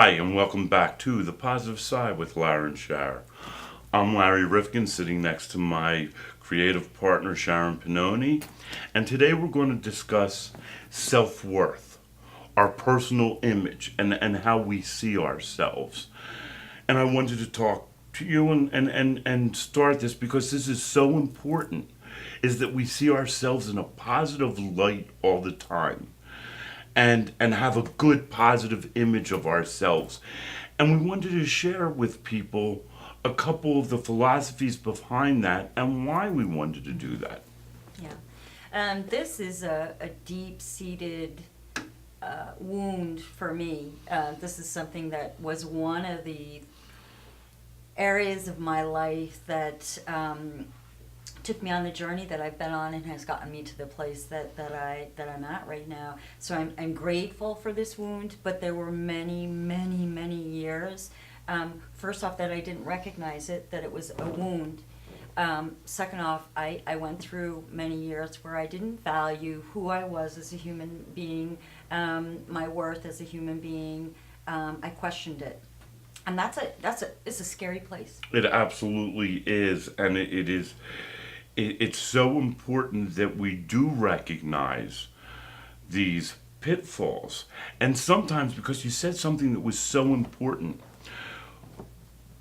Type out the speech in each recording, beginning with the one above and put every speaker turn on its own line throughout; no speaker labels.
Hi, and welcome back to The Positive Side with Lar Shar. I'm Larry Rifkin, sitting next to my creative partner, Sharon Pannoni, and today we're going to discuss self-worth, our personal image, and how we see ourselves. And I wanted to talk to you and start this because this is so important, is that we see ourselves in a positive light all the time and have a good positive image of ourselves. And we wanted to share with people a couple of the philosophies behind that and why we wanted to do that.
Yeah. This is a deep-seated wound for me. This is something that was one of the areas of my life that took me on the journey that I've been on and has gotten me to the place that I'm at right now. So I'm grateful for this wound, but there were many, many, many years. First off, that I didn't recognize it, that it was a wound. Second off, I went through many years where I didn't value who I was as a human being, my worth as a human being. I questioned it. And it's a scary place.
It absolutely is, and it's so important that we do recognize these pitfalls. And sometimes, because you said something that was so important,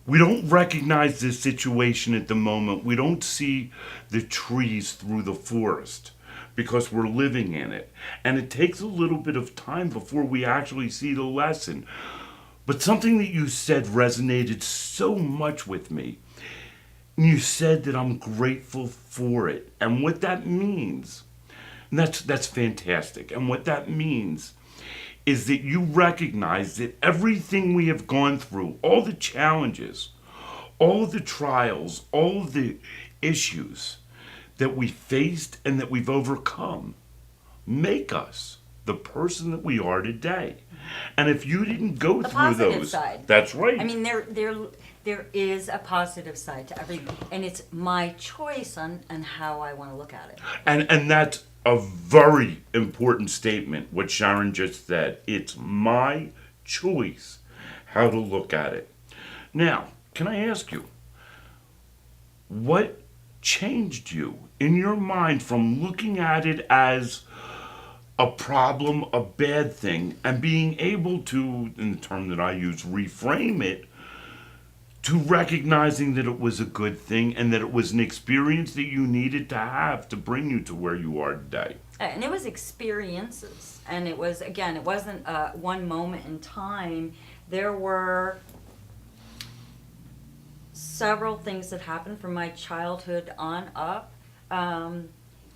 we don't recognize this situation at the moment. We don't see the trees through the forest because we're living in it. And it takes a little bit of time before we actually see the lesson. But something that you said resonated so much with me. You said that I'm grateful for it. And what that means, and that's fantastic. And what that means is that you recognize that everything we have gone through, all the challenges, all the trials, all the issues that we faced and that we've overcome make us the person that we are today. And if you didn't go
The
through
positive
those,
side.
that's right.
I mean, there is a positive side to everything, and it's my choice on how I want to look at it.
And that's a very important statement, what Sharon just said. It's my choice how to look at it. Now, can I ask you, what changed you in your mind from looking at it as a problem, a bad thing, and being able to, in the term that I use, reframe it, to recognizing that it was a good thing and that it was an experience that you needed to have to bring you to where you are today?
And it was experiences, and it was, again, it wasn't one moment in time. There were several things that happened from my childhood on up,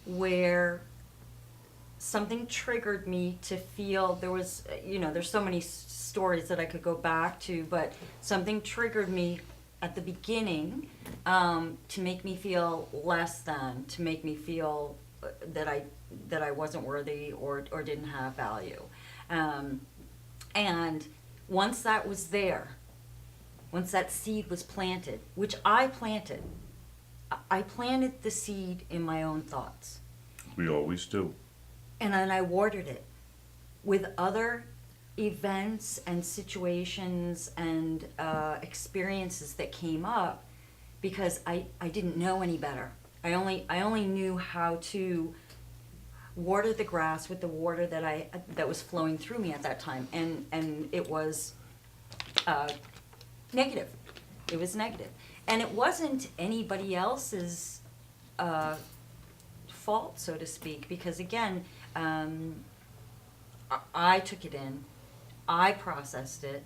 where something triggered me to feel there was, there's so many stories that I could go back to, but something triggered me at the beginning to make me feel less than, to make me feel that I wasn't worthy or didn't have value. And once that was there, once that seed was planted, which I planted the seed in my own thoughts.
We always do.
And then I watered it with other events and situations and experiences that came up because I didn't know any better. I only knew how to water the grass with the water that was flowing through me at that time, and it was negative. It was negative, and it wasn't anybody else's fault, so to speak, because again, I took it in, I processed it.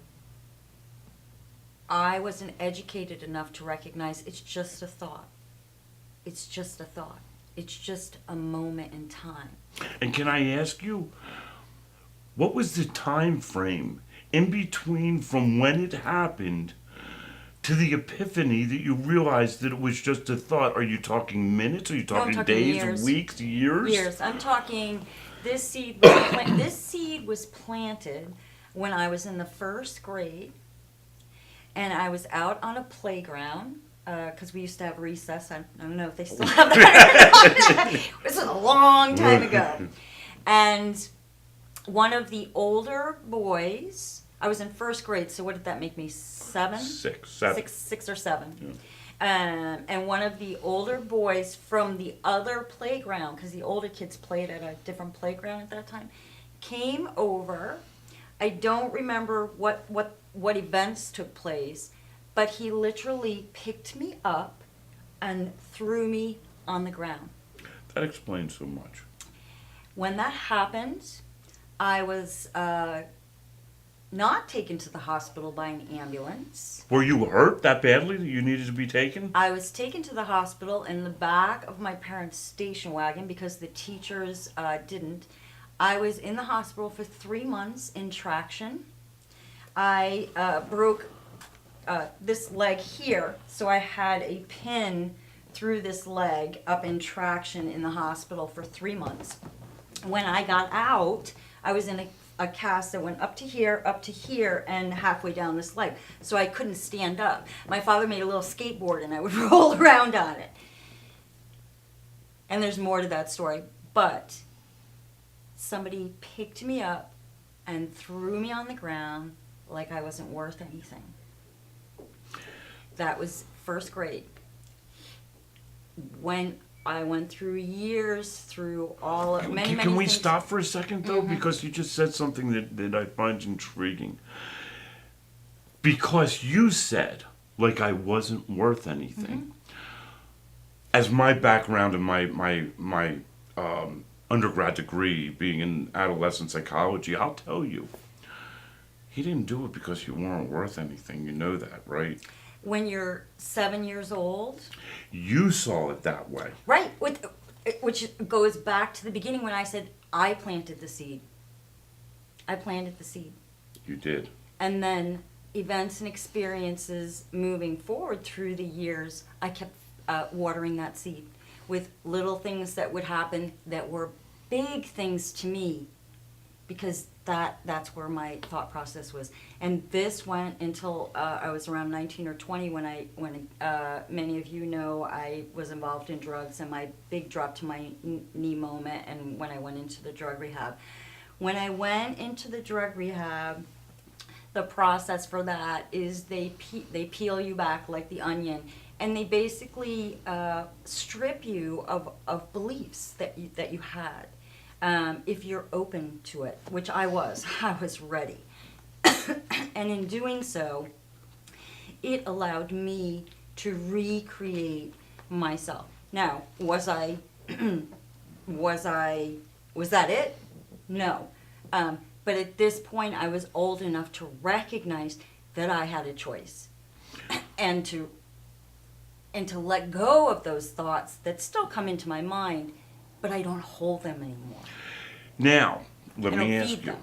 I wasn't educated enough to recognize it's just a thought. It's just a thought. It's just a moment in time.
And can I ask you, what was the time frame in between from when it happened to the epiphany that you realized that it was just a thought? Are you talking minutes? Are you talking,
talking
days,
years.
weeks, years?
Years. I'm talking, this seed was planted when I was in the first grade, and I was out on a playground, because we used to have recess. I don't know if they still have that or not. This is a long time ago. And one of the older boys I was in first grade, so what did that make me? 7?
Six, seven.
Six or seven.
Yeah.
And one of the older boys from the other playground, because the older kids played at a different playground at that time, came over. I don't remember what events took place, but he literally picked me up and threw me on the ground.
That explains so much.
When that happened, I was not taken to the hospital by an ambulance.
Were you hurt that badly that you needed to be taken?
I was taken to the hospital in the back of my parents' station wagon because the teachers didn't. I was in the hospital for 3 months in traction. I broke this leg here, so I had a pin through this leg up in traction in the hospital for 3 months. When I got out, I was in a cast that went up to here, and halfway down this leg. So I couldn't stand up. My father made a little skateboard and I would roll around on it. And there's more to that story. But somebody picked me up and threw me on the ground like I wasn't worth anything. That was first grade. When I went through years, through all of many
Can we
things.
stop for a second, though?
Mm-hmm.
Because you just said something that I find intriguing. Because you said, like I wasn't worth anything.
Mm-hmm.
As my background and my undergrad degree being in adolescent psychology, I'll tell you, he didn't do it because you weren't worth anything. You know that, right?
When you're 7 years old.
You saw it that way.
Right, which goes back to the beginning when I said I planted the seed. I planted the seed.
You did.
And then events and experiences moving forward through the years, I kept watering that seed with little things that would happen that were big things to me, because that's where my thought process was. And this went until I was around 19 or 20 when many of you know I was involved in drugs, and my big drop to my knee moment, and when I went into the drug rehab. When I went into the drug rehab, the process for that is they peel you back like the onion, and they basically strip you of beliefs that you had. If you're open to it, which I was ready. And in doing so, it allowed me to recreate myself. Now, was that it? No. But at this point, I was old enough to recognize that I had a choice, and to let go of those thoughts that still come into my mind, but I don't hold them anymore.
Now, let
I
me
don't
ask
feed
you.
them.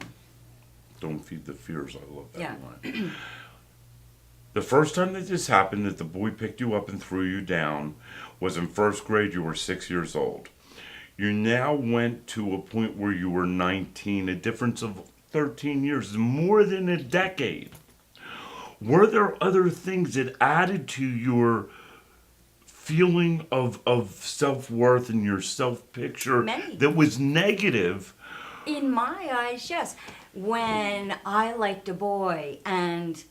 Don't feed the fears. I love that
Yeah.
line. The first time that this happened, that the boy picked you up and threw you down, was in first grade. You were 6 years old. You now went to a point where you were 19, a difference of 13 years, more than a decade. Were there other things that added to your feeling of self-worth and your self-picture
Many.
that was negative?
In my eyes, yes. When I liked a boy and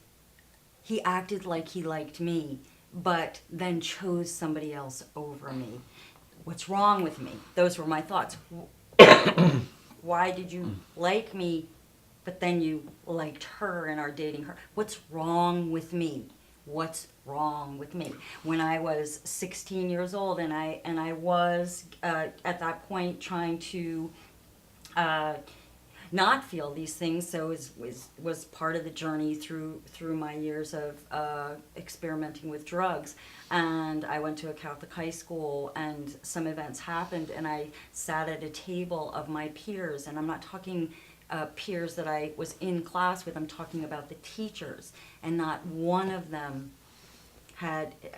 he acted like he liked me, but then chose somebody else over me. What's wrong with me? Those were my thoughts. Why did you like me, but then you liked her and are dating her? What's wrong with me? What's wrong with me? When I was 16 years old, and I was at that point trying to not feel these things, so it was part of the journey through my years of experimenting with drugs. And I went to a Catholic high school, and some events happened, and I sat at a table of my peers, and I'm not talking peers that I was in class with, I'm talking about the teachers, and not one of them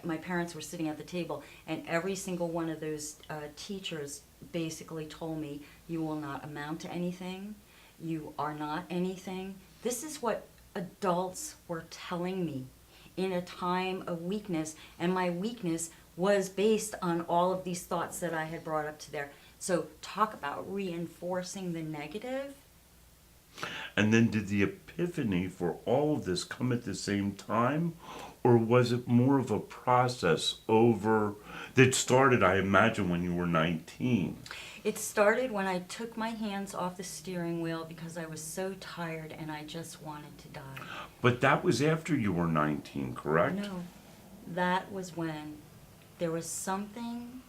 my parents were sitting at the table, and every single one of those teachers basically told me, you will not amount to anything, you are not anything. This is what adults were telling me in a time of weakness, and my weakness was based on all of these thoughts that I had brought up to there. So talk about reinforcing the negative.
And then did the epiphany for all of this come at the same time? Or was it more of a process over that started, I imagine, when you were 19?
It started when I took my hands off the steering wheel because I was so tired and I just wanted to die.
But that was after you were 19, correct?
No, that was when there was something,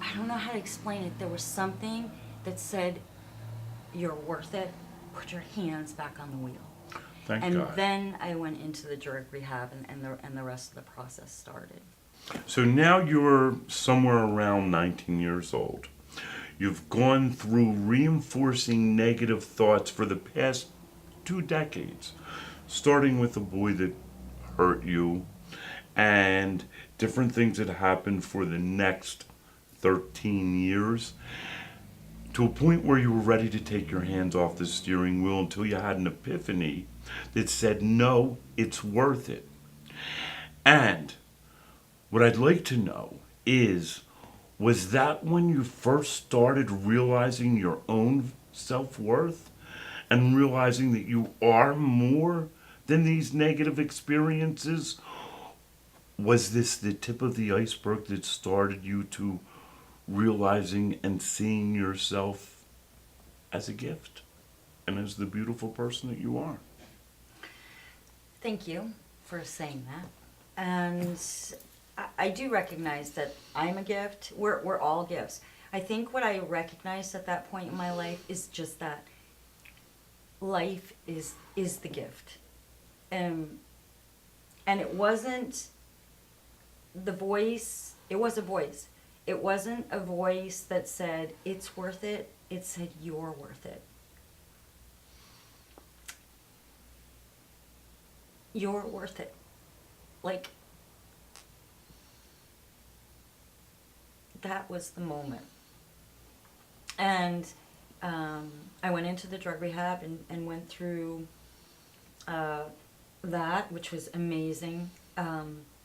I don't know how to explain it. There was something that said, you're worth it. Put your hands back on the wheel.
Thank
And
God.
then I went into the drug rehab and the rest of the process started.
So now you're somewhere around 19 years old. You've gone through reinforcing negative thoughts for the past 2 decades, starting with a boy that hurt you and different things that happened for the next 13 years, to a point where you were ready to take your hands off the steering wheel until you had an epiphany that said, no, it's worth it. And what I'd like to know is, was that when you first started realizing your own self-worth and realizing that you are more than these negative experiences? Was this the tip of the iceberg that started you to realizing and seeing yourself as a gift and as the beautiful person that you are?
Thank you for saying that. And I do recognize that I'm a gift. We're all gifts. I think what I recognized at that point in my life is just that life is the gift. And it wasn't the voice, it was a voice. It wasn't a voice that said, it's worth it. It said, you're worth it. You're worth it. Like, that was the moment. And I went into the drug rehab and went through that, which was amazing.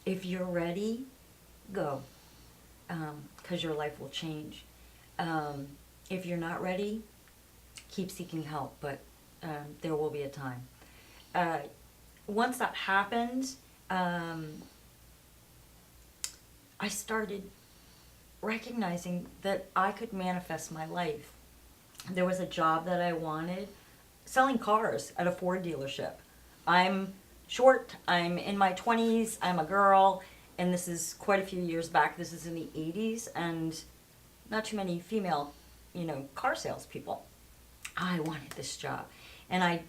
If you're ready, go. Because your life will change. If you're not ready, keep seeking help, but there will be a time. Once that happened, I started recognizing that I could manifest my life. There was a job that I wanted, selling cars at a Ford dealership. I'm short, I'm in my 20s, I'm a girl, and this is quite a few years back. This is in the 80s, and not too many female, car salespeople. I wanted this job. And I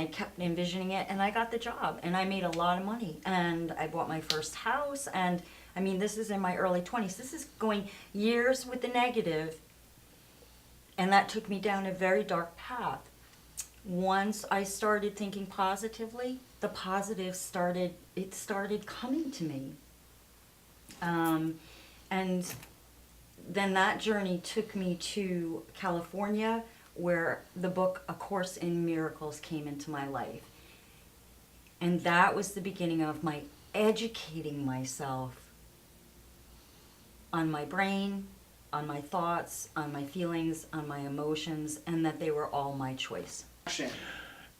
kept envisioning it, and I got the job, and I made a lot of money, and I bought my first house, and I mean, this is in my early 20s. This is going years with the negative, and that took me down a very dark path. Once I started thinking positively, the positive started coming to me. And then that journey took me to California, where the book A Course in Miracles came into my life. And that was the beginning of my educating myself on my brain, on my thoughts, on my feelings, on my emotions, and that they were all my choice.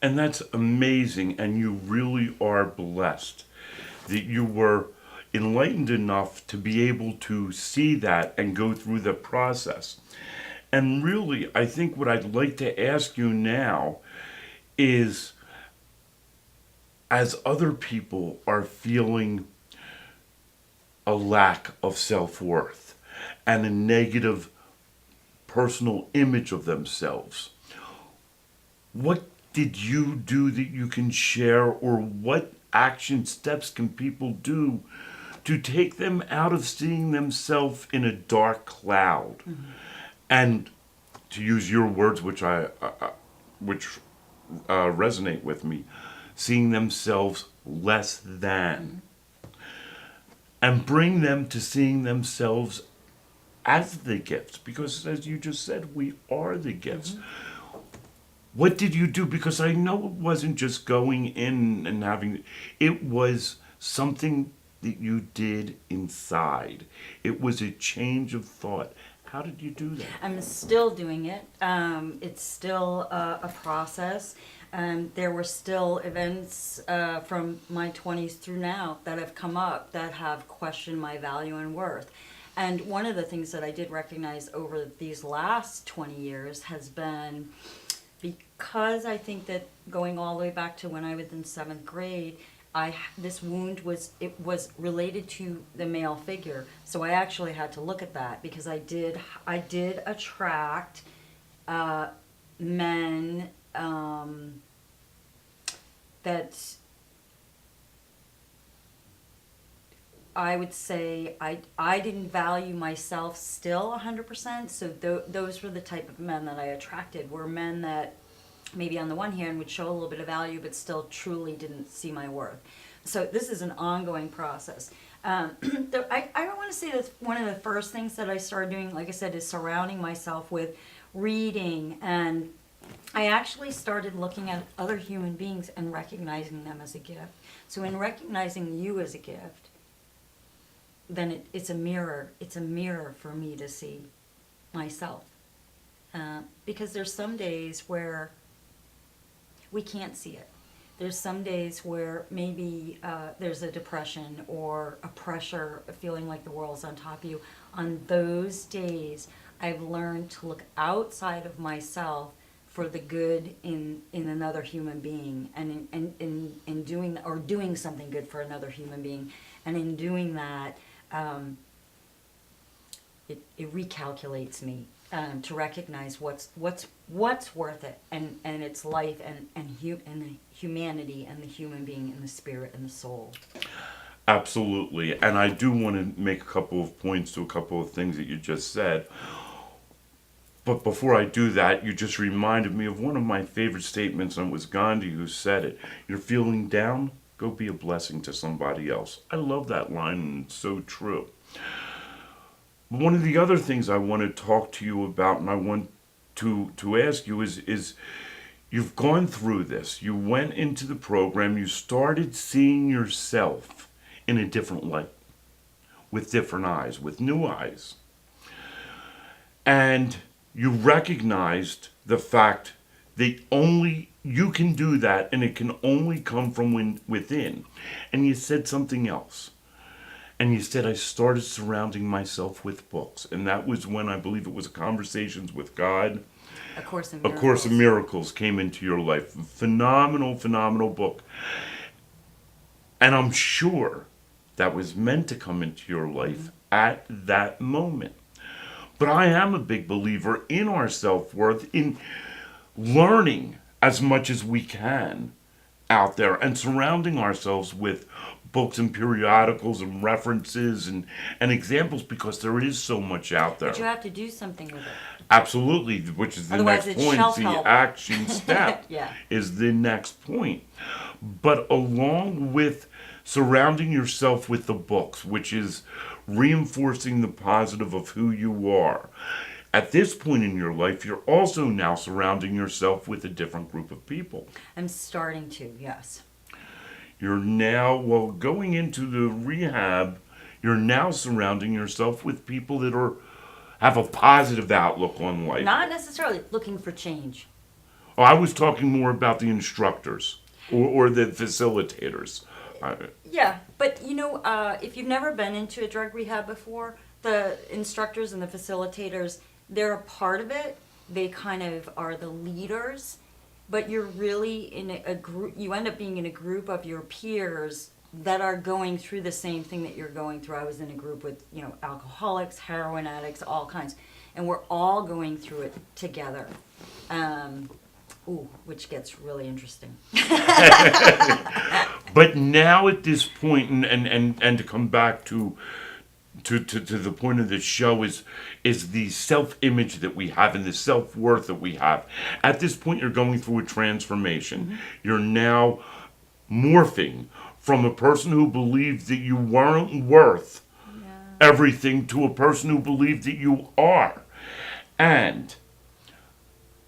And that's amazing, and you really are blessed that you were enlightened enough to be able to see that and go through the process. And really, I think what I'd like to ask you now is, as other people are feeling a lack of self-worth and a negative personal image of themselves, what did you do that you can share, or what action steps can people do to take them out of seeing themselves in a dark cloud? Mm-hmm. And to use your words, which resonate with me, seeing themselves less than, and bring them to seeing themselves as the gifts, because as you just said, we are the gifts. Mm-hmm. What did you do? Because I know it wasn't just going in and having, it was something that you did inside. It was a change of thought. How did you do that?
I'm still doing it. It's still a process. There were still events from my 20s through now that have come up that have questioned my value and worth. And one of the things that I did recognize over these last 20 years has been, because I think that going all the way back to when I was in 7th grade, this wound was related to the male figure. So I actually had to look at that, because I did attract men that I would say I didn't value myself still 100%. So those were the type of men that I attracted, were men that maybe on the one hand would show a little bit of value, but still truly didn't see my worth. So this is an ongoing process. I want to say that one of the first things that I started doing, like I said, is surrounding myself with reading. And I actually started looking at other human beings and recognizing them as a gift. So in recognizing you as a gift, then it's a mirror. It's a mirror for me to see myself. Because there's some days where we can't see it. There's some days where maybe there's a depression or a pressure, a feeling like the world's on top of you. On those days, I've learned to look outside of myself for the good in another human being, and in doing, or doing something good for another human being. And in doing that, it recalculates me to recognize what's worth it, and its life, and the humanity, and the human being, and the spirit, and the soul.
Absolutely. And I do want to make a couple of points to a couple of things that you just said. But before I do that, you just reminded me of one of my favorite statements, and it was Gandhi who said it. You're feeling down? Go be a blessing to somebody else. I love that line, and it's so true. One of the other things I want to talk to you about, and I want to ask you is you've gone through this. You went into the program. You started seeing yourself in a different light, with different eyes, with new eyes. And you recognized the fact that only you can do that, and it can only come from within. And you said something else. And you said, I started surrounding myself with books. And that was when, I believe it was Conversations with God.
A Course in
A
Miracles.
Course in Miracles came into your life. Phenomenal, phenomenal book. And I'm sure that was meant to come into your life at that moment. But I am a big believer in our self-worth, in learning as much as we can out there, and surrounding ourselves with books and periodicals and references and examples, because there is so much out there.
But you have to do something with it.
Absolutely, which is the
Otherwise
next
it's
point.
self-help.
The action step
Yeah.
is the next point. But along with surrounding yourself with the books, which is reinforcing the positive of who you are, at this point in your life, you're also now surrounding yourself with a different group of people.
I'm starting to, yes.
You're now, well, going into the rehab, you're now surrounding yourself with people that have a positive outlook on life.
Not necessarily looking for change.
Oh, I was talking more about the instructors or the facilitators.
Yeah, but if you've never been into a drug rehab before, the instructors and the facilitators, they're a part of it. They kind of are the leaders, but you're really in a group. You end up being in a group of your peers that are going through the same thing that you're going through. I was in a group with, alcoholics, heroin addicts, all kinds, and we're all going through it together. Which gets really interesting.
But now at this point, and to come back to the point of the show, is the self-image that we have and the self-worth that we have. At this point, you're going through a transformation. Mm-hmm. You're now morphing from a person who believed that you weren't worth everything to a person who believed that you are. And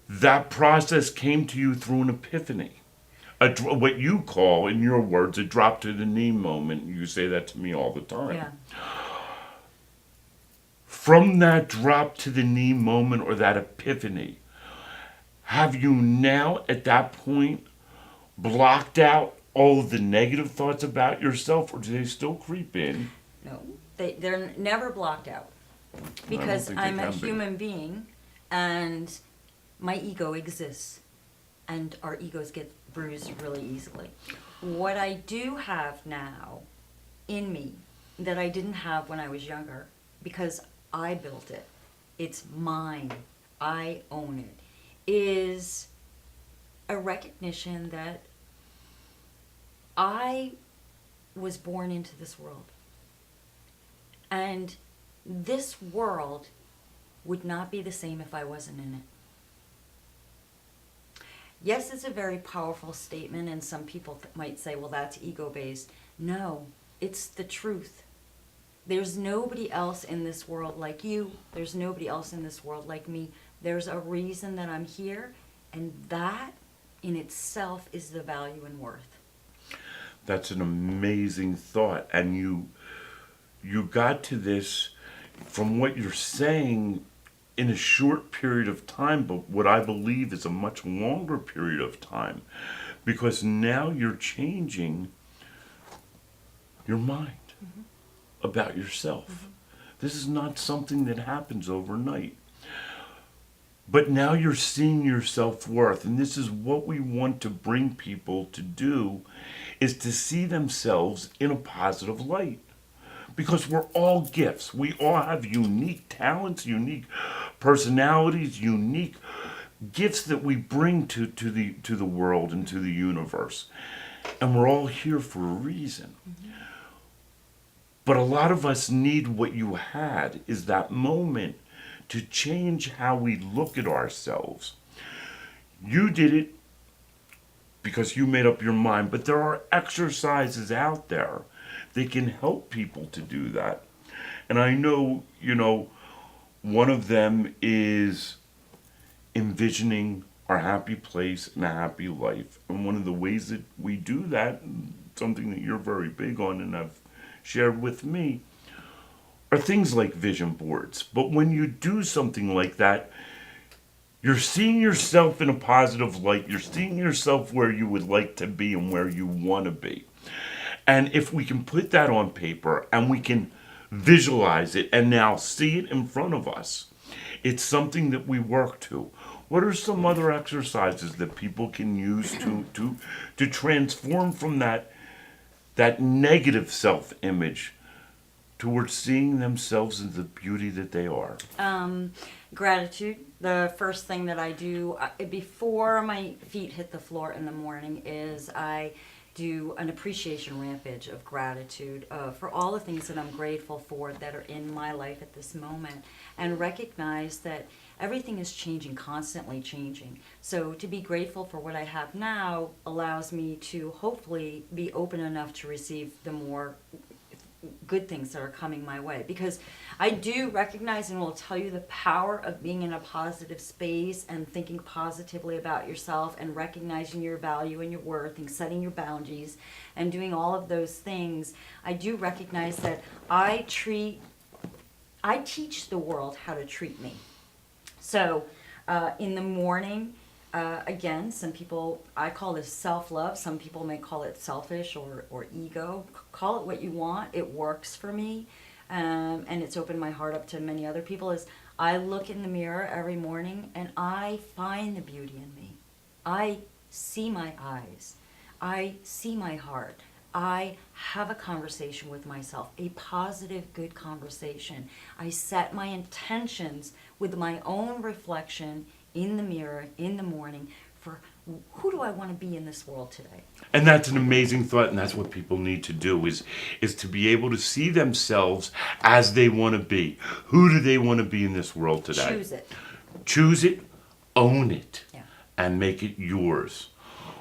that process came to you through an epiphany. What you call, in your words, a drop to the knee moment. You say that to me all the time.
Yeah.
from that drop to the knee moment or that epiphany, have you now at that point blocked out all of the negative thoughts about yourself, or do they still creep in?
No, they're never blocked out because
think they
I'm a
can be.
human being and my ego exists and our egos get bruised really easily. What I do have now in me that I didn't have when I was younger because I built it, it's mine, I own it, is a recognition that I was born into this world. And this world would not be the same if I wasn't in it. Yes, it's a very powerful statement, and some people might say, well, that's ego-based. No, it's the truth. There's nobody else in this world like you. There's nobody else in this world like me. There's a reason that I'm here, and that in itself is the value and worth.
That's an amazing thought. And you got to this from what you're saying in a short period of time, but what I believe is a much longer period of time, because now you're changing your mind about yourself. This is not something that happens overnight. But now you're seeing your self-worth, and this is what we want to bring people to do, is to see themselves in a positive light. Because we're all gifts. We all have unique talents, unique personalities, unique gifts that we bring to the world and to the universe. And we're all here for a reason. But a lot of us need what you had, is that moment to change how we look at ourselves. You did it because you made up your mind, but there are exercises out there that can help people to do that. And I know, one of them is envisioning our happy place and a happy life. And one of the ways that we do that, something that you're very big on and have shared with me, are things like vision boards. But when you do something like that, you're seeing yourself in a positive light. You're seeing yourself where you would like to be and where you want to be. And if we can put that on paper and we can visualize it and now see it in front of us, it's something that we work to. What are some other exercises that people can use to transform from that negative self-image towards seeing themselves in the beauty that they are?
Gratitude. The first thing that I do before my feet hit the floor in the morning is I do an appreciation rampage of gratitude for all the things that I'm grateful for that are in my life at this moment, and recognize that everything is changing, constantly changing. So to be grateful for what I have now allows me to hopefully be open enough to receive the more good things that are coming my way, because I do recognize and will tell you the power of being in a positive space and thinking positively about yourself and recognizing your value and your worth and setting your boundaries and doing all of those things. I do recognize that I teach the world how to treat me. So in the morning, again, some people, I call this self-love. Some people may call it selfish or ego. Call it what you want. It works for me. And it's opened my heart up to many other people. Is I look in the mirror every morning and I find the beauty in me. I see my eyes. I see my heart. I have a conversation with myself, a positive, good conversation. I set my intentions with my own reflection in the mirror in the morning for who do I want to be in this world today.
And that's an amazing thought, and that's what people need to do is to be able to see themselves as they want to be. Who do they want to be in this world today?
Choose it.
Choose it, own it,
Yeah.
and make it yours.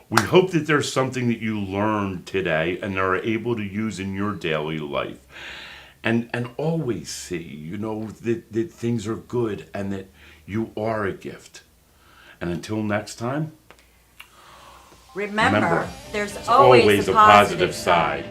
We hope that there's something that you learned today and are able to use in your daily life. And always see, that things are good and that you are a gift. And until next time,
Remember,
remember,
there's always a positive
side.